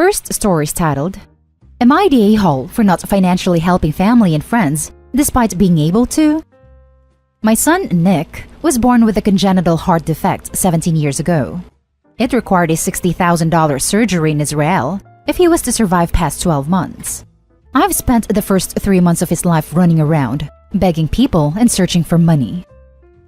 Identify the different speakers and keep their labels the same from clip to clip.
Speaker 1: first story is titled, Am I the a-hole for not financially helping family and friends despite being able to? My son, Nick, was born with a congenital heart defect 17 years ago. It required a $60,000 surgery in Israel if he was to survive past 12 months. I've spent the first 3 months of his life running around, begging people and searching for money.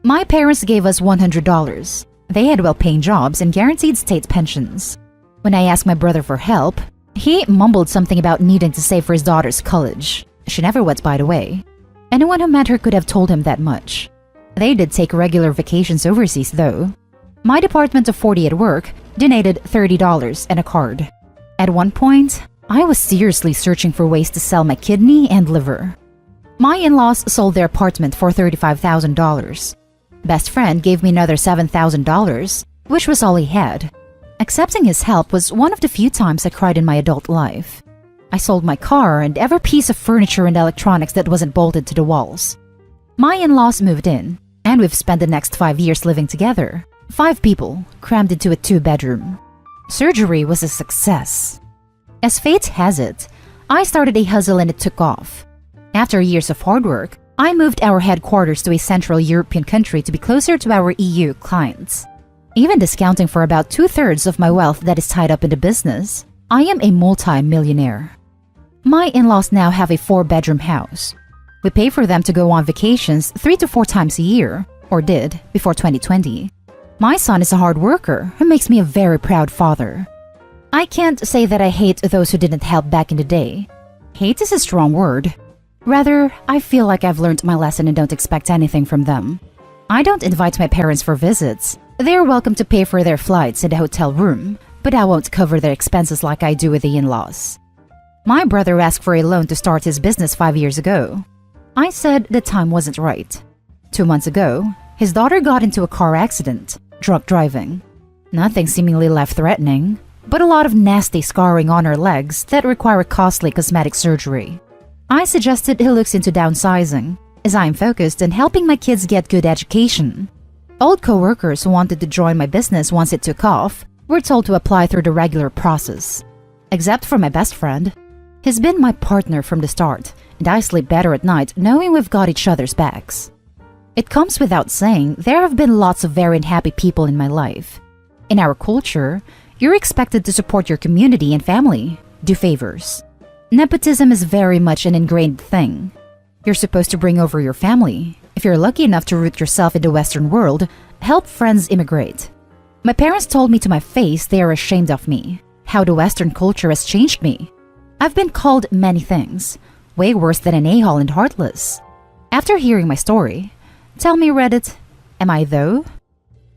Speaker 1: My parents gave us $100. They had well-paying jobs and guaranteed state pensions. When I asked my brother for help, he mumbled something about needing to save for his daughter's college. She never went, by the way. Anyone who met her could have told him that much. They did take regular vacations overseas, though. My department of 40 at work donated $30 and a card. At one point, I was seriously searching for ways to sell my kidney and liver. My in-laws sold their apartment for $35,000. Best friend gave me another $7,000, which was all he had. Accepting his help was one of the few times I cried in my adult life. I sold my car and every piece of furniture and electronics that wasn't bolted to the walls. My in-laws moved in, and we've spent the next 5 years living together. 5 people, crammed into a 2-bedroom. Surgery was a success. As fate has it, I started a hustle and it took off. After years of hard work, I moved our headquarters to a Central European country to be closer to our EU clients. Even discounting for about 2/3 of my wealth that is tied up in the business, I am a multi-millionaire. My in-laws now have a 4-bedroom house. We pay for them to go on vacations 3 to 4 times a year, or did, before 2020. My son is a hard worker who makes me a very proud father. I can't say that I hate those who didn't help back in the day. Hate is a strong word. Rather, I feel like I've learned my lesson and don't expect anything from them. I don't invite my parents for visits. They're welcome to pay for their flights and a hotel room, but I won't cover their expenses like I do with the in-laws. My brother asked for a loan to start his business 5 years ago. I said the time wasn't right. 2 months ago, his daughter got into a car accident, drunk driving. Nothing seemingly life-threatening, but a lot of nasty scarring on her legs that require costly cosmetic surgery. I suggested he looks into downsizing, as I am focused on helping my kids get good education. Old co-workers who wanted to join my business once it took off were told to apply through the regular process. Except for my best friend. He's been my partner from the start, and I sleep better at night knowing we've got each other's backs. It comes without saying there have been lots of very unhappy people in my life. In our culture, you're expected to support your community and family, do favors. Nepotism is very much an ingrained thing. You're supposed to bring over your family. If you're lucky enough to root yourself in the Western world, help friends immigrate. My parents told me to my face they are ashamed of me, how the Western culture has changed me. I've been called many things, way worse than an a-hole and heartless. After hearing my story, tell me, Reddit, am I though?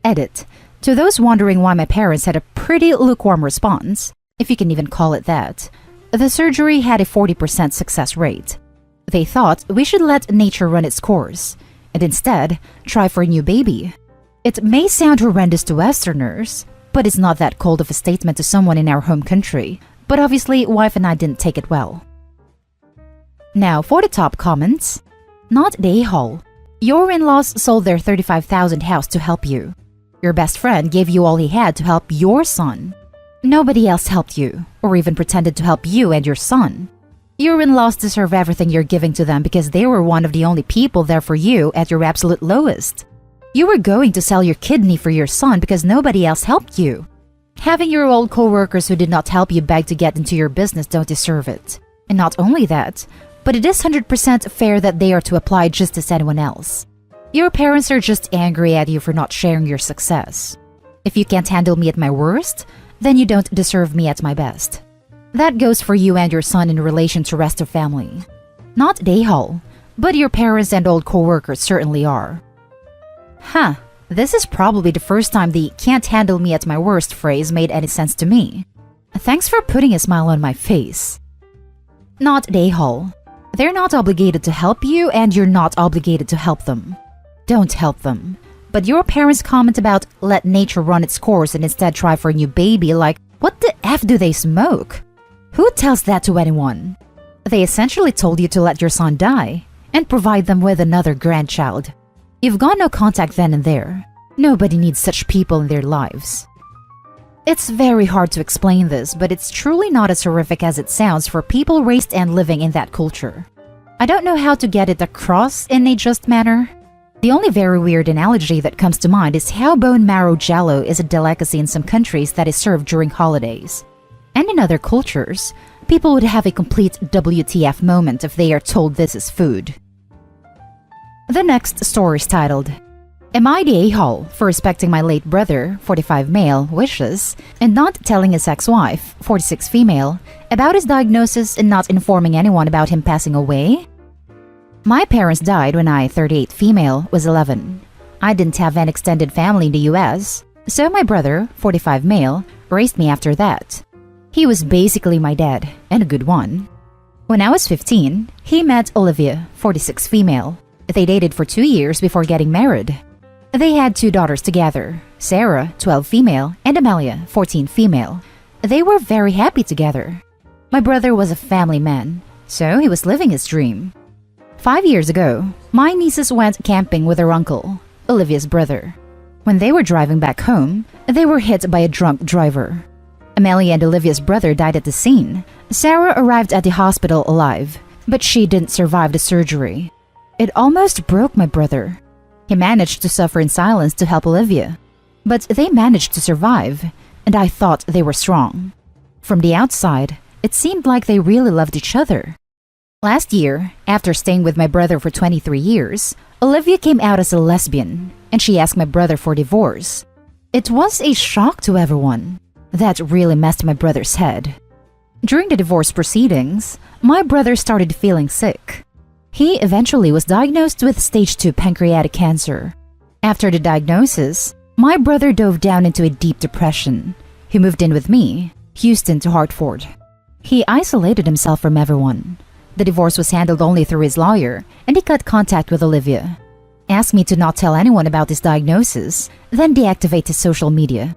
Speaker 1: Edit. To those wondering why my parents had a pretty lukewarm response, if you can even call it that, the surgery had a 40% success rate. They thought we should let nature run its course, and instead, try for a new baby. It may sound horrendous to Westerners, but it's not that cold of a statement to someone in our home country, but obviously wife and I didn't take it well. Now for the top comments. Not the a-hole. Your in-laws sold their $35,000 house to help you. Your best friend gave you all he had to help your son. Nobody else helped you, or even pretended to help you and your son. Your in-laws deserve everything you're giving to them because they were one of the only people there for you at your absolute lowest. You were going to sell your kidney for your son because nobody else helped you. Having your old co-workers who did not help you beg to get into your business don't deserve it. And not only that, but it is 100% fair that they are to apply just as anyone else. Your parents are just angry at you for not sharing your success. If you can't handle me at my worst, then you don't deserve me at my best. That goes for you and your son in relation to rest of family. Not the a-hole, but your parents and old co-workers certainly are. Huh, this is probably the first time the "can't handle me at my worst" phrase made any sense to me. Thanks for putting a smile on my face. Not the a-hole. They're not obligated to help you and you're not obligated to help them. Don't help them. But your parents' comment about let nature run its course and instead try for a new baby, like, what the F do they smoke? Who tells that to anyone? They essentially told you to let your son die and provide them with another grandchild. You've got no contact then and there. Nobody needs such people in their lives. It's very hard to explain this, but it's truly not as horrific as it sounds for people raised and living in that culture. I don't know how to get it across in a just manner. The only very weird analogy that comes to mind is how bone marrow jello is a delicacy in some countries that is served during holidays. And in other cultures, people would have a complete WTF moment if they are told this is food. The next story is titled, Am I the a-hole for respecting my late brother, 45 male, wishes, and not telling his ex-wife, 46 female, about his diagnosis and not informing anyone about him passing away? My parents died when I, 38 female, was 11. I didn't have an extended family in the US, so my brother, 45 male, raised me after that. He was basically my dad, and a good one. When I was 15, he met Olivia, 46 female. They dated for 2 years before getting married. They had 2 daughters together, Sarah, 12 female, and Amelia, 14 female. They were very happy together. My brother was a family man, so he was living his dream. 5 years ago, my nieces went camping with their uncle, Olivia's brother. When they were driving back home, they were hit by a drunk driver. Amelia and Olivia's brother died at the scene. Sarah arrived at the hospital alive, but she didn't survive the surgery. It almost broke my brother. He managed to suffer in silence to help Olivia, but they managed to survive, and I thought they were strong. From the outside, it seemed like they really loved each other. Last year, after staying with my brother for 23 years, Olivia came out as a lesbian, and she asked my brother for divorce. It was a shock to everyone. That really messed my brother's head. During the divorce proceedings, my brother started feeling sick. He eventually was diagnosed with stage 2 pancreatic cancer. After the diagnosis, my brother dove down into a deep depression. He moved in with me, Houston to Hartford. He isolated himself from everyone. The divorce was handled only through his lawyer, and he cut contact with Olivia. Asked me to not tell anyone about his diagnosis, then deactivate his social media.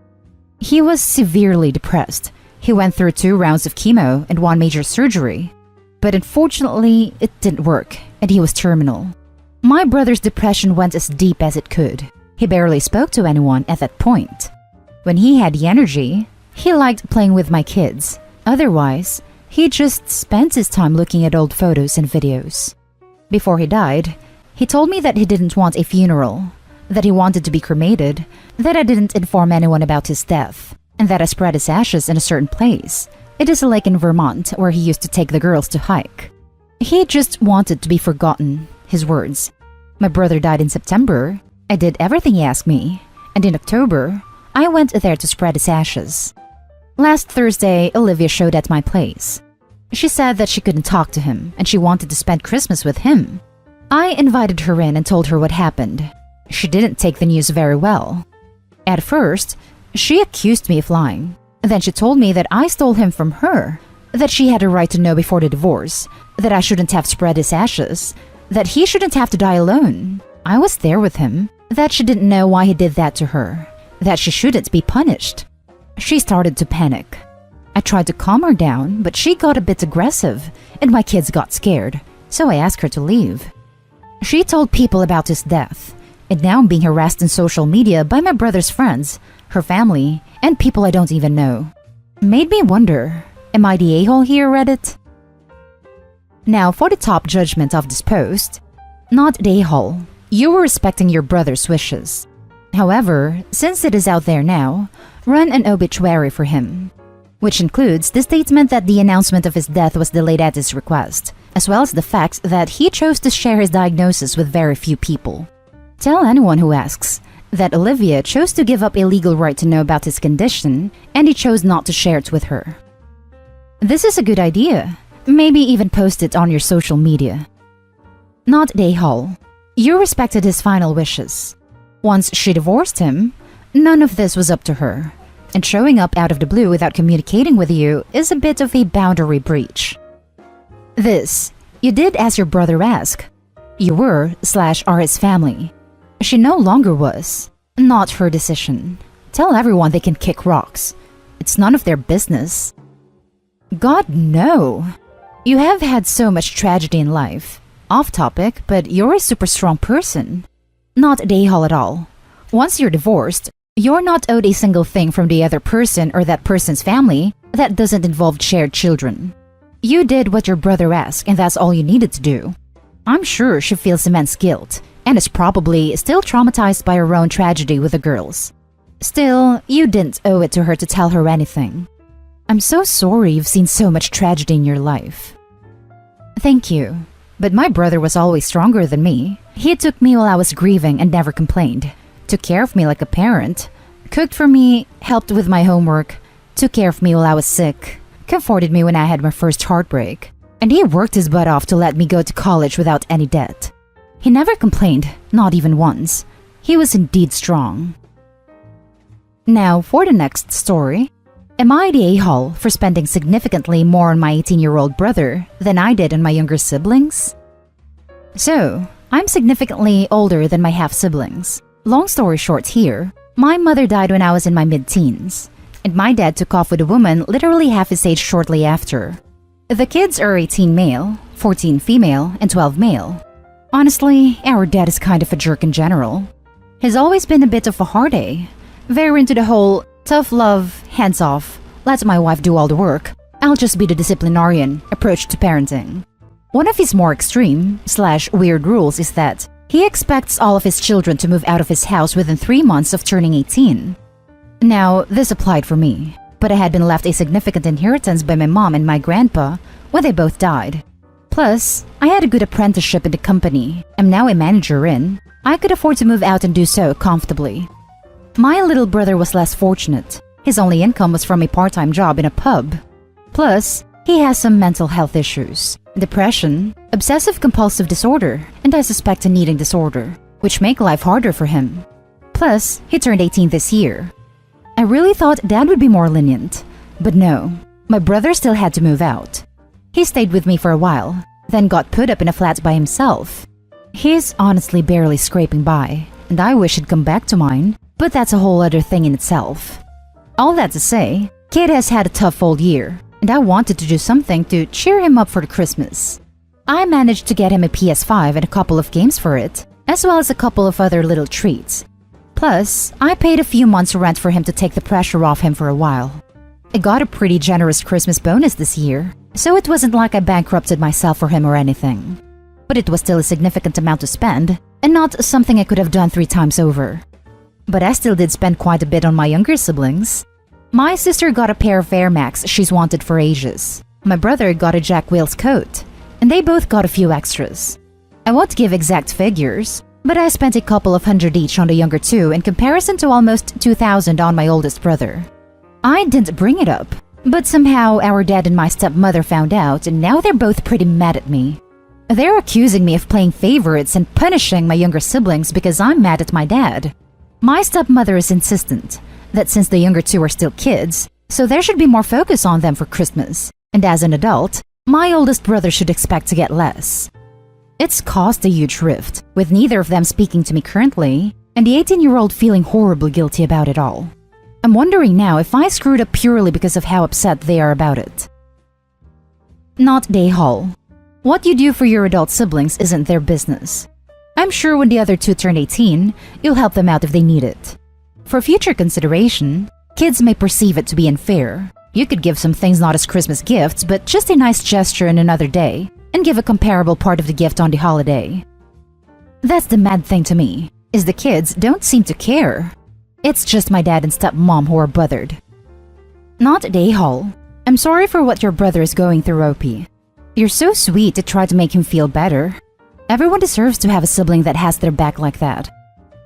Speaker 1: He was severely depressed. He went through 2 rounds of chemo and 1 major surgery. But unfortunately, it didn't work, and he was terminal. My brother's depression went as deep as it could. He barely spoke to anyone at that point. When he had the energy, he liked playing with my kids. Otherwise, he just spent his time looking at old photos and videos. Before he died, he told me that he didn't want a funeral, that he wanted to be cremated, that I didn't inform anyone about his death, and that I spread his ashes in a certain place. It is a lake in Vermont where he used to take the girls to hike. He just wanted to be forgotten, his words. My brother died in September. I did everything he asked me, and in October, I went there to spread his ashes. Last Thursday, Olivia showed at my place. She said that she couldn't talk to him, and she wanted to spend Christmas with him. I invited her in and told her what happened. She didn't take the news very well. At first, she accused me of lying. Then she told me that I stole him from her, that she had a right to know before the divorce, that I shouldn't have spread his ashes, that he shouldn't have to die alone. I was there with him, that she didn't know why he did that to her, that she shouldn't be punished. She started to panic. I tried to calm her down, but she got a bit aggressive, and my kids got scared, so I asked her to leave. She told people about his death, and now I'm being harassed in social media by my brother's friends, her family, and people I don't even know. Made me wonder, am I the a-hole here, Reddit? Now for the top judgment of this post. Not the a-hole. You were respecting your brother's wishes. However, since it is out there now, run an obituary for him, which includes the statement that the announcement of his death was delayed at his request, as well as the fact that he chose to share his diagnosis with very few people. Tell anyone who asks that Olivia chose to give up a legal right to know about his condition, and he chose not to share it with her. This is a good idea. Maybe even post it on your social media. Not the a-hole. You respected his final wishes. Once she divorced him, none of this was up to her, and showing up out of the blue without communicating with you is a bit of a boundary breach. This, you did as your brother asked. You were/are his family. She no longer was. Not her decision. Tell everyone they can kick rocks. It's none of their business. God, no. You have had so much tragedy in life. Off topic, but you're a super strong person. Not the a-hole at all. Once you're divorced, You're not owed a single thing from the other person or that person's family that doesn't involve shared children. You did what your brother asked, and that's all you needed to do. I'm sure she feels immense guilt, and is probably still traumatized by her own tragedy with the girls. Still, you didn't owe it to her to tell her anything. I'm so sorry you've seen so much tragedy in your life. Thank you. But my brother was always stronger than me. He took me while I was grieving and never complained. Took care of me like a parent. Cooked for me, helped with my homework. Took care of me while I was sick. Comforted me when I had my first heartbreak. And he worked his butt off to let me go to college without any debt. He never complained, not even once. He was indeed strong. Now, for the next story. Am I the a-hole for spending significantly more on my 18-year-old brother than I did on my younger siblings? So, I'm significantly older than my half-siblings. Long story short here, my mother died when I was in my mid-teens, and my dad took off with a woman literally half his age shortly after. The kids are 18 male, 14 female, and 12 male. Honestly, our dad is kind of a jerk in general. He's always been a bit of a hard A, very into the whole tough love, hands off, let my wife do all the work, I'll just be the disciplinarian approach to parenting. One of his more extreme/weird rules is that he expects all of his children to move out of his house within 3 months of turning 18. Now, this applied for me, but I had been left a significant inheritance by my mom and my grandpa when they both died. Plus, I had a good apprenticeship in the company I'm now a manager in. I could afford to move out and do so comfortably. My little brother was less fortunate. His only income was from a part-time job in a pub. Plus, he has some mental health issues. Depression, obsessive-compulsive disorder, and I suspect an eating disorder, which make life harder for him. Plus, he turned 18 this year. I really thought Dad would be more lenient. But no, my brother still had to move out. He stayed with me for a while, then got put up in a flat by himself. He's honestly barely scraping by, and I wish he'd come back to mine. But that's a whole other thing in itself. All that to say, Kid has had a tough old year, and I wanted to do something to cheer him up for the Christmas. I managed to get him a PS5 and a couple of games for it, as well as a couple of other little treats. Plus, I paid a few months' rent for him to take the pressure off him for a while. I got a pretty generous Christmas bonus this year, so it wasn't like I bankrupted myself for him or anything. But it was still a significant amount to spend, and not something I could have done 3 times over. But I still did spend quite a bit on my younger siblings. My sister got a pair of Air Max she's wanted for ages. My brother got a Jack Wills coat, and they both got a few extras. I won't give exact figures, but I spent a couple of hundred each on the younger two in comparison to almost 2,000 on my oldest brother. I didn't bring it up, but somehow our dad and my stepmother found out, and now they're both pretty mad at me. They're accusing me of playing favorites and punishing my younger siblings because I'm mad at my dad. My stepmother is insistent that since the younger two are still kids, so there should be more focus on them for Christmas, and as an adult, my oldest brother should expect to get less. It's caused a huge rift, with neither of them speaking to me currently, and the 18-year-old feeling horribly guilty about it all. I'm wondering now if I screwed up purely because of how upset they are about it. Not day hall. What you do for your adult siblings isn't their business. I'm sure when the other two turn 18, you'll help them out if they need it. For future consideration, kids may perceive it to be unfair. You could give some things not as Christmas gifts, but just a nice gesture in another day, and give a comparable part of the gift on the holiday. That's the mad thing to me, is the kids don't seem to care. It's just my dad and stepmom who are bothered. Not day hall. I'm sorry for what your brother is going through, Opie. You're so sweet to try to make him feel better. Everyone deserves to have a sibling that has their back like that.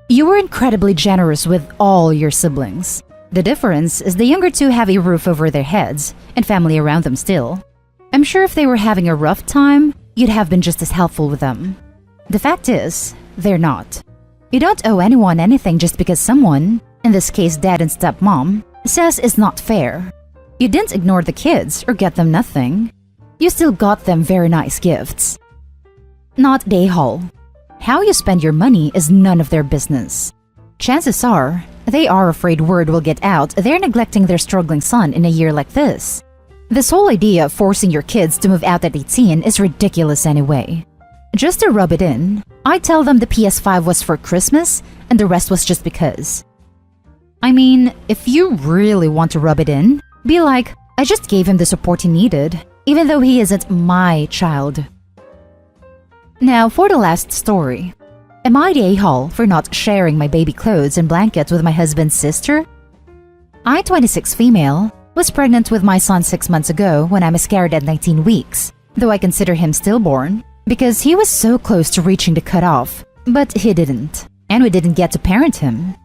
Speaker 1: You were incredibly generous with all your siblings. The difference is the younger two have a roof over their heads and family around them still. I'm sure if they were having a rough time, you'd have been just as helpful with them. The fact is, they're not. You don't owe anyone anything just because someone, in this case dad and stepmom, says it's not fair. You didn't ignore the kids or get them nothing. You still got them very nice gifts. Not day hall. How you spend your money is none of their business. Chances are, they are afraid word will get out they're neglecting their struggling son in a year like this. This whole idea of forcing your kids to move out at 18 is ridiculous anyway. Just to rub it in, I tell them the PS5 was for Christmas and the rest was just because. I mean, if you really want to rub it in, be like, I just gave him the support he needed, even though he isn't my child. Now for the last story. Am I the a-hole for not sharing my baby clothes and blankets with my husband's sister? I, 26 female, was pregnant with my son 6 months ago when I miscarried at 19 weeks, though I consider him stillborn, because he was so close to reaching the cutoff, but he didn't, and we didn't get to parent him.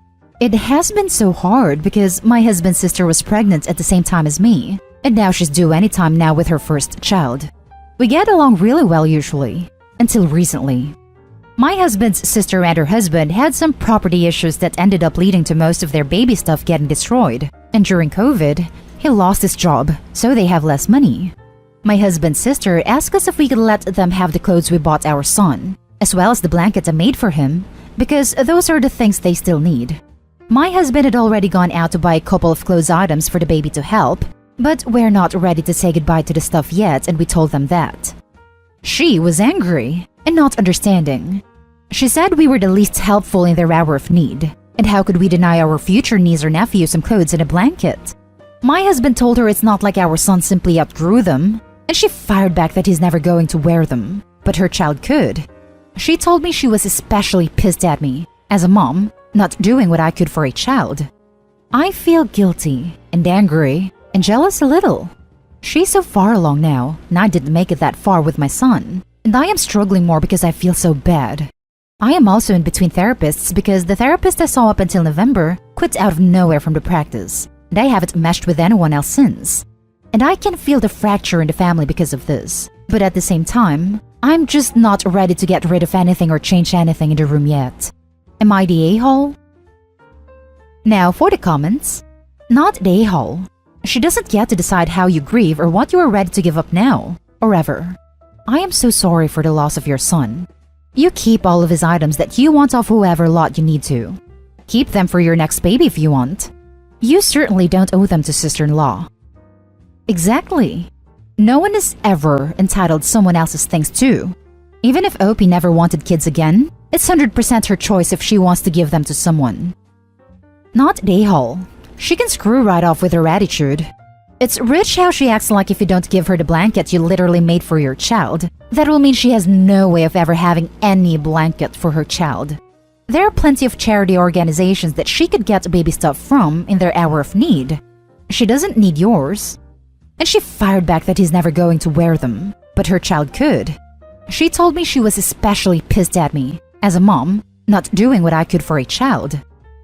Speaker 1: It has been so hard because my husband's sister was pregnant at the same time as me, and now she's due anytime now with her first child. We get along really well usually, until recently. My husband's sister and her husband had some property issues that ended up leading to most of their baby stuff getting destroyed, and during COVID, he lost his job, so they have less money. My husband's sister asked us if we could let them have the clothes we bought our son, as well as the blankets I made for him, because those are the things they still need. My husband had already gone out to buy a couple of clothes items for the baby to help, but we're not ready to say goodbye to the stuff yet, and we told them that. She was angry and not understanding. She said we were the least helpful in their hour of need, and how could we deny our future niece or nephew some clothes and a blanket? My husband told her it's not like our son simply outgrew them, and she fired back that he's never going to wear them, but her child could. She told me she was especially pissed at me, as a mom, not doing what I could for a child. I feel guilty and angry and jealous a little. She's so far along now, and I didn't make it that far with my son, and I am struggling more because I feel so bad. I am also in between therapists because the therapist I saw up until November quit out of nowhere from the practice, and I haven't meshed with anyone else since. And I can feel the fracture in the family because of this, but at the same time, I'm just not ready to get rid of anything or change anything in the room yet. Am I the a-hole? Now for the comments. Not the a-hole. She doesn't get to decide how you grieve or what you are ready to give up now, or ever. I am so sorry for the loss of your son. You keep all of his items that you want off whoever lot you need to. Keep them for your next baby if you want. You certainly don't owe them to sister-in-law. Exactly. No one is ever entitled someone else's things too. Even if Opie never wanted kids again, it's 100% her choice if she wants to give them to someone. Not the a-hole. She can screw right off with her attitude. It's rich how she acts like if you don't give her the blanket you literally made for your child, that will mean she has no way of ever having any blanket for her child. There are plenty of charity organizations that she could get baby stuff from in their hour of need. She doesn't need yours. And she fired back that he's never going to wear them, but her child could. She told me she was especially pissed at me, as a mom, not doing what I could for a child.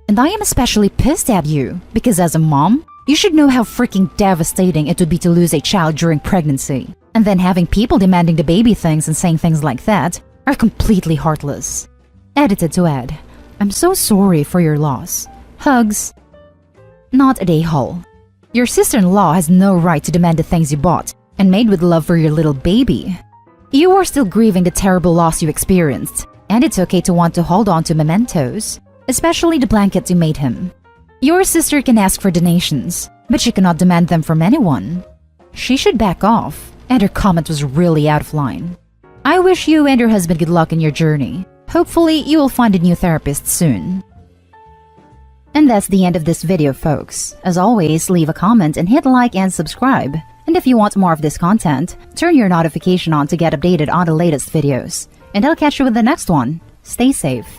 Speaker 1: And I am especially pissed at you, because as a mom, you should know how freaking devastating it would be to lose a child during pregnancy. And then having people demanding the baby things and saying things like that are completely heartless. Edited to add, I'm so sorry for your loss. Hugs. Not a a-hole. Your sister-in-law has no right to demand the things you bought and made with love for your little baby. You are still grieving the terrible loss you experienced, and it's okay to want to hold on to mementos, especially the blankets you made him. Your sister can ask for donations, but she cannot demand them from anyone. She should back off, and her comment was really out of line. I wish you and your husband good luck in your journey. Hopefully, you will find a new therapist soon. And that's the end of this video, folks. As always, leave a comment and hit like and subscribe. And if you want more of this content, turn your notification on to get updated on the latest videos. And I'll catch you with the next one. Stay safe.